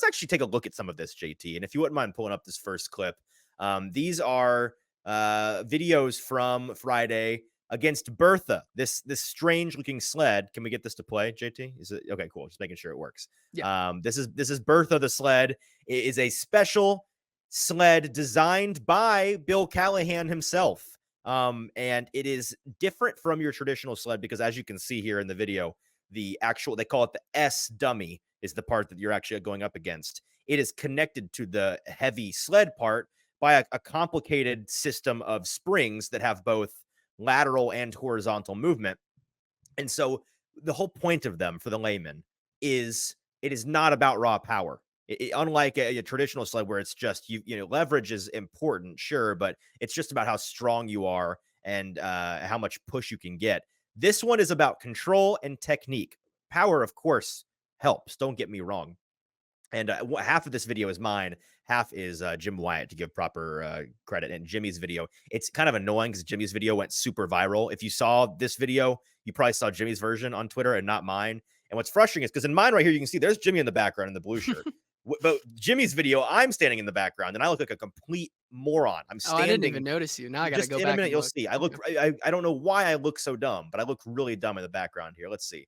let's actually take a look at some of this, JT. And if you wouldn't mind pulling up this first clip, these are videos from Friday against Bertha, this strange looking sled. Can we get this to play, JT? Is it okay? Cool. Just making sure it works. Yeah. This is Bertha the sled. It is a special sled designed by Bill Callahan himself. And it is different from your traditional sled because, as you can see here in the video, the actual, they call it the S dummy, is the part that you're actually going up against. It is connected to the heavy sled part by a complicated system of springs that have both lateral and horizontal movement. And so the whole point of them for the layman is it is not about raw power. Unlike a traditional sled where it's just leverage is important, sure, but it's just about how strong you are and how much push you can get. This one is about control and technique. Power, of course, helps. Don't get me wrong. And half of this video is mine. Half is Jim Wyatt, to give proper credit. And Jimmy's video, it's kind of annoying because Jimmy's video went super viral. If you saw this video, you probably saw Jimmy's version on Twitter and not mine. And what's frustrating is because in mine right here, you can see there's Jimmy in the background in the blue shirt. But Jimmy's video, I'm standing in the background and I look like a complete moron. I'm Oh, I didn't standing. even notice you. Now I got to Just go in a back minute, and you'll look. see. I don't know why I look so dumb, but I look really dumb in the background here. Let's see.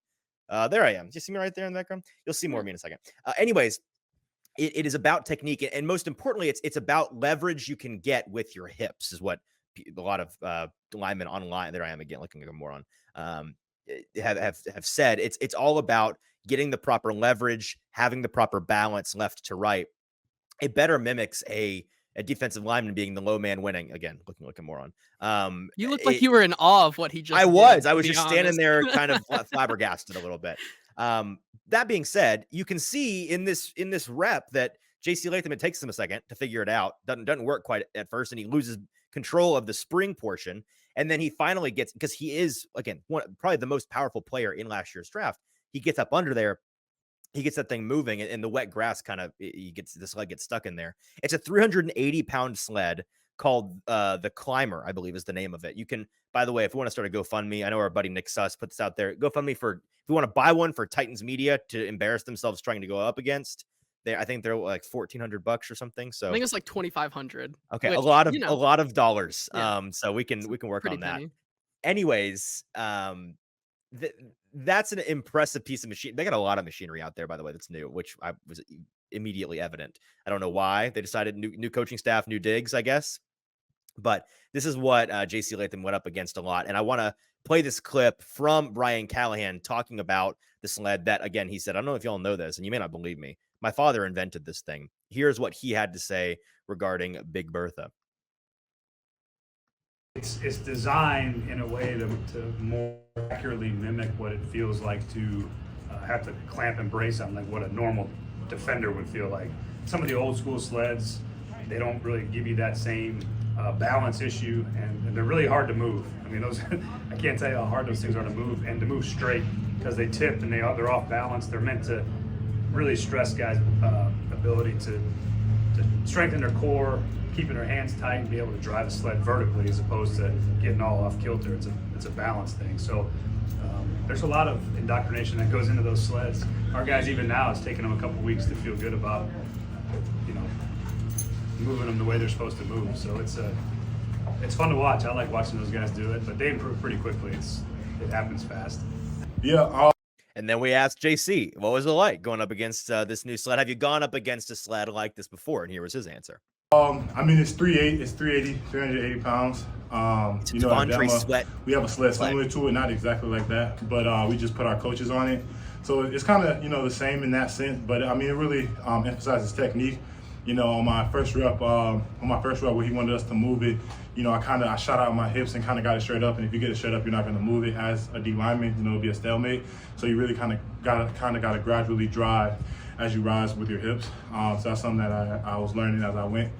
There I am. Do you see me right there in the background? You'll see more of me in a second. Anyways, it is about technique, and most importantly, it's about leverage you can get with your hips, is what a lot of linemen online. There I am again, looking like a moron. Have said it's all about getting the proper leverage, having the proper balance left to right. It better mimics a defensive lineman being the low man winning. Again, looking like a moron. You look like you were in awe of what he just I did, was. I to was be just standing honest. there kind of flabbergasted a little bit. That being said, you can see in this rep that JC Latham, it takes him a second to figure it out. Doesn't work quite at first, and he loses control of the spring portion. And then he finally gets, because he is, again, probably the most powerful player in last year's draft. He gets up under there. He gets that thing moving, and the wet grass kind of, the sled gets stuck in there. It's a 380-pound sled called the Climber, I believe is the name of it. You can, by the way, if you want to start a GoFundMe, I know our buddy Nick Suss put this out there. GoFundMe for, if you want to buy one for Titans Media to embarrass themselves trying to go up against. I think they're like $1,400 or something. I So think it's like 2,500, okay, a which, lot of dollars. yeah, So we can it's a work pretty on that. penny. Anyways, that's an impressive piece of machine. They got a lot of machinery out there, by the way, that's new, which I was immediately evident. I don't know why they decided new coaching staff, new digs, I guess. But this is what JC Latham went up against a lot. And I want to play this clip from Brian Callahan talking about the sled that, again, he said, I don't know if y'all know this, and you may not believe me. My father invented this thing. Here's what he had to say regarding Big Bertha. It's designed in a way to more accurately mimic what it feels like to have to clamp and brace on, like what a normal defender would feel like. Some of the old school sleds, they don't really give you that same balance issue, and they're really hard to move. I mean, those I can't tell you how hard those things are to move, and to move straight, because they tip and they're off balance. They're meant to really stress guys' ability to strengthen their core, keeping their hands tight, and be able to drive a sled vertically as opposed to getting all off kilter. It's a balance thing. So there's a lot of indoctrination that goes into those sleds. Our guys, even now, it's taken them a couple weeks to feel good about moving them the way they're supposed to move. So it's fun to watch. I like watching those guys do it, but they improve pretty quickly. It happens fast. Yeah. And then we asked JC, what was it like going up against this new sled? Have you gone up against a sled like this before? And here was his answer. I mean, it's 380 pounds. It's Devondre Sweat. We have a sled similar to it, not exactly like that, but we just put our coaches on it. So it's kind of, the same in that sense, but I mean, it really emphasizes technique. On my first rep where he wanted us to move it, I shot out my hips and kind of got it straight up. And if you get it straight up, you're not going to move it as a D lineman. It'll be a stalemate. So you really kind of got to gradually drive as you rise with your hips. So that's something that I was learning as I went.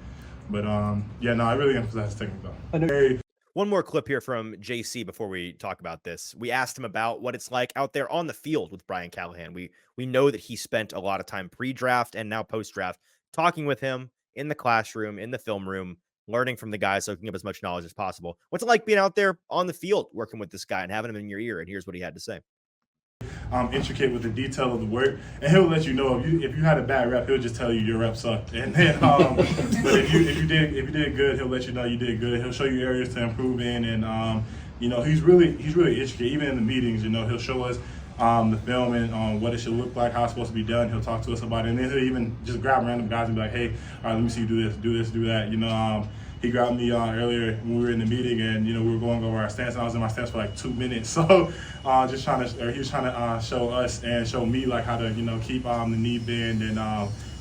But I really emphasize technique though. One more clip here from JC before we talk about this. We asked him about what it's like out there on the field with Brian Callahan. We know that he spent a lot of time pre-draft and now post-draft talking with him in the classroom, in the film room, learning from the guys, soaking up as much knowledge as possible. What's it like being out there on the field working with this guy and having him in your ear? And here's what he had to say. intricate with the detail of the work, and he'll let you know if you had a bad rep, he'll just tell you your rep sucked. And then, but if you did good, he'll let you know you did good. He'll show you areas to improve in, and he's really intricate. Even in the meetings, he'll show us the film and what it should look like, how it's supposed to be done. He'll talk to us about it, and then he'll even just grab random guys and be like, "Hey, all right, let me see you do this, do that." He grabbed me earlier when we were in the meeting, and we were going over our stance, and I was in my stance for like 2 minutes. So he was trying to show us and show me like how to keep the knee bend and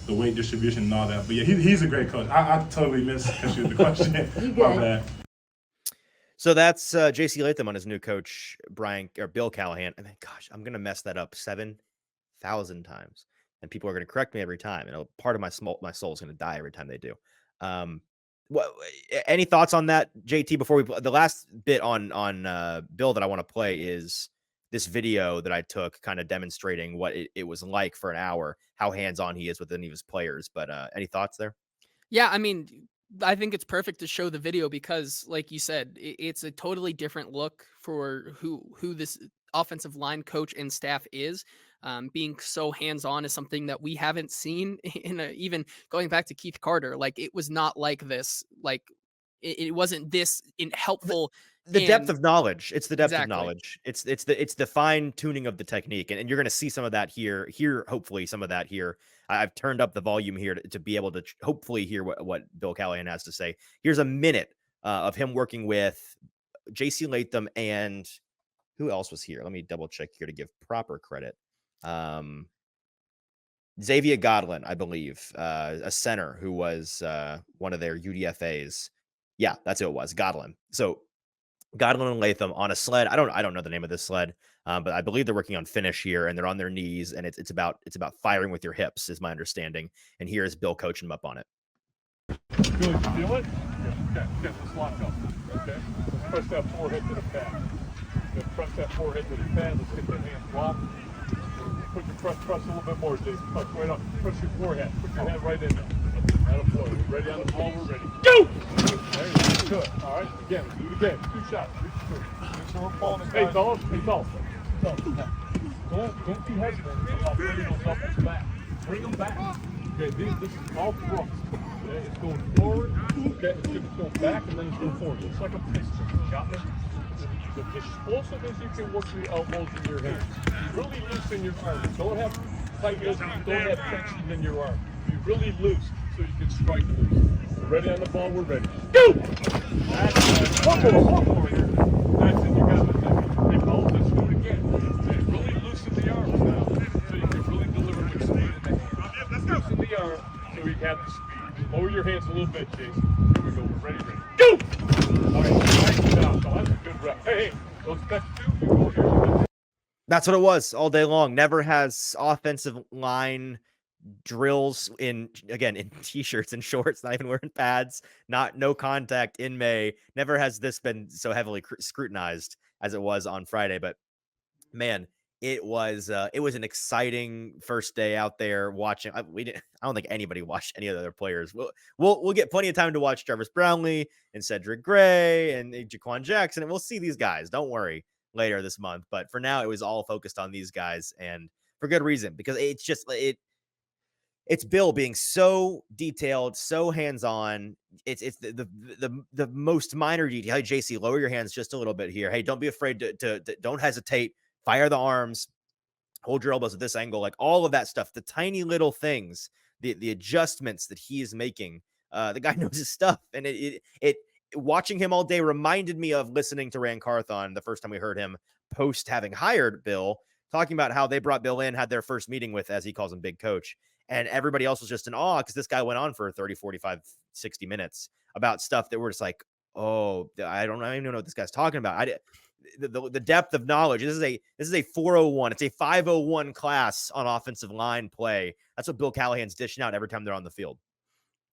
the weight distribution and all that. But yeah, he's a great coach. I totally missed the question. My bad. So that's JC Latham on his new coach, Bill Callahan. And then, gosh, I'm gonna mess that up 7,000 times, and people are gonna correct me every time. And part of my soul is gonna die every time they do. What? Any thoughts on that, JT? Before the last bit on Bill that I want to play is this video that I took, kind of demonstrating what it was like for an hour, how hands-on he is with any of his players. But any thoughts there? Yeah, I mean, I think it's perfect to show the video because, like you said, it's a totally different look for who this offensive line coach and staff is. Being so hands-on is something that we haven't seen even going back to Keith Carter. Like, it was not like this. Like, it wasn't this helpful. The depth of knowledge. It's the depth of Exactly. knowledge. It's the fine tuning of the technique, and you're going to see some of that here. Hopefully, some of that here. I've turned up the volume here to be able to hopefully hear what Bill Callahan has to say. Here's a minute of him working with JC Latham and who else was here. Let me double check here to give proper credit. Xavier Godlin, I believe, a center who was one of their UDFAs. Yeah, that's who it was, Godlin. So Godlin and Latham on a sled. I don't know the name of this sled, but I believe they're working on finish here, and they're on their knees, and it's about firing with your hips, is my understanding. And here is Bill coaching them up on it. Bill, you feel it? Okay, let's lock up. Okay, let's press that forehead to the pad. Then press that forehead to the pad. Let's get that hand blocked. Put your press a little bit more, Jason. Press right up. Press your forehead. Put your hand right in there. We're ready on the ball. We're ready. Go! There you go. Good. All right. Again. Do it again. 2 shots. 3, 2. Make sure we're pulling it. Hey, fellas. Don't be hesitant about bringing those uppers back. Bring them back. Okay. This is all thrust. Okay. It's going forward. Okay. It's going to go back and then it's going forward. It's like a piston. Got me? The explosive is you can work your elbows in your hands. You really loosen your arms. Don't have tightness. Don't have tension in your arm. Be really loose so you can strike loose. We're ready on the ball. We're ready. Go! That's one more here. That's it. You got it. Hey, Paul, let's do it again. Okay, really loosen the arms now so you can really deliver with speed in the hand. Loosen the arm so you have the speed. Lower your hands a little bit, Jason. Here we go. We're ready. Go! All right. Nice job. So that's a good rep. Hey, those next 2, you go here. That's what it was all day long. Never has offensive line drills in t-shirts and shorts, not even wearing pads, no contact in May. Never has this been so heavily scrutinized as it was on Friday. But man, it was an exciting first day out there watching. I don't think anybody watched any of the other players. We'll get plenty of time to watch Jarvis Brownlee and Cedric Gray and Jaquan Jackson, and we'll see these guys. Don't worry, later this month. But for now, it was all focused on these guys, and for good reason, because it's Bill being so detailed, so hands-on. It's the most minor detail. Hey, JC, lower your hands just a little bit here. Hey, don't be afraid to don't hesitate. Fire the arms. Hold your elbows at this angle. Like all of that stuff, the tiny little things, the adjustments that he is making. The guy knows his stuff, and it watching him all day reminded me of listening to Rand Carthon the first time we heard him post having hired Bill, talking about how they brought Bill in, had their first meeting with, as he calls him, Big Coach. And everybody else was just in awe because this guy went on for 30, 45, 60 minutes about stuff that we're just like, oh, I don't even know what this guy's talking about. The depth of knowledge. This is a 401. It's a 501 class on offensive line play. That's what Bill Callahan's dishing out every time they're on the field.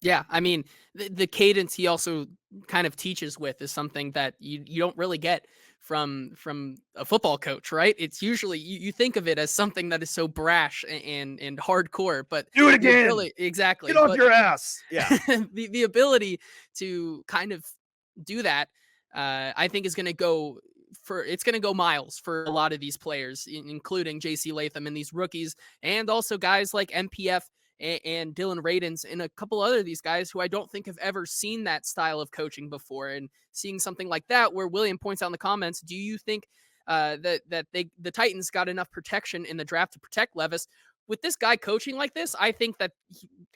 Yeah, I mean, the cadence he also kind of teaches with is something that you don't really get from a football coach, right? It's usually you think of it as something that is so brash and hardcore, but do it again. Really, exactly. Get off your ass. Yeah. the ability to kind of do that, I think is going to go it's going to go miles for a lot of these players, including JC Latham and these rookies, and also guys like MPF and Dylan Radins and a couple other of these guys who I don't think have ever seen that style of coaching before. And seeing something like that, where William points out in the comments, do you think the Titans got enough protection in the draft to protect Levis? With this guy coaching like this, I think that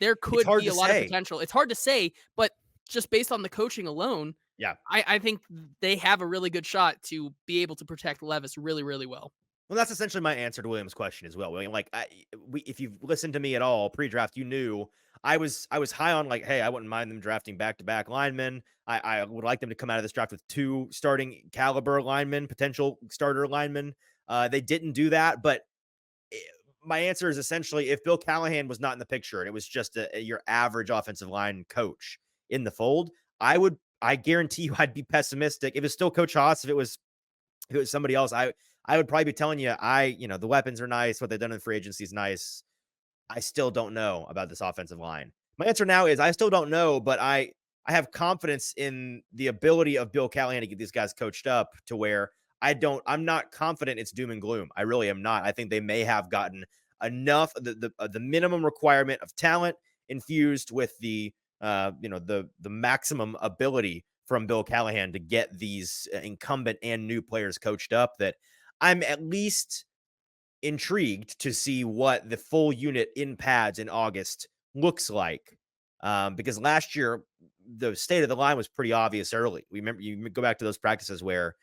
there could be a lot of potential. It's hard to say, but just based on the coaching alone, Yeah. I think they have a really good shot to be able to protect Levis really, really well. Well, that's essentially my answer to William's question as well, William. Like, if you've listened to me at all pre-draft, you knew I was high on, like, hey, I wouldn't mind them drafting back-to-back linemen. I would like them to come out of this draft with 2 starting caliber linemen, potential starter linemen. They didn't do that, but my answer is essentially, if Bill Callahan was not in the picture and it was just your average offensive line coach in the fold, I guarantee you I'd be pessimistic. If it's still Coach Haas, if it was somebody else, I would probably be telling you, the weapons are nice. What they've done in free agency is nice. I still don't know about this offensive line. My answer now is I still don't know, but I have confidence in the ability of Bill Callahan to get these guys coached up to where I'm not confident it's doom and gloom. I really am not. I think they may have gotten enough, the minimum requirement of talent infused with the maximum ability from Bill Callahan to get these incumbent and new players coached up, that I'm at least intrigued to see what the full unit in pads in August looks like. Because last year, the state of the line was pretty obvious early. We remember, you go back to those practices where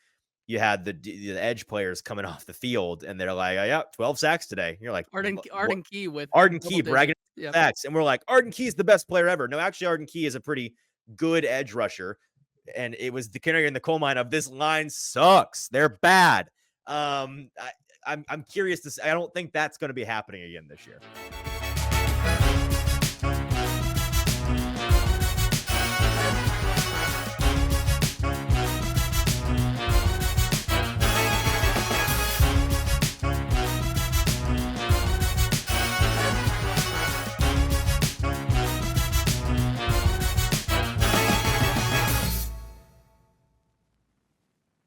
you had the edge players coming off the field and they're like, oh, yeah, 12 sacks today. You're like, Arden Key with Arden Key bragging sacks. And we're like, Arden Key's the best player ever. No, actually, Arden Key is a pretty good edge rusher. And it was the canary in the coal mine of, this line sucks. They're bad. I'm curious to see. I don't think that's going to be happening again this year.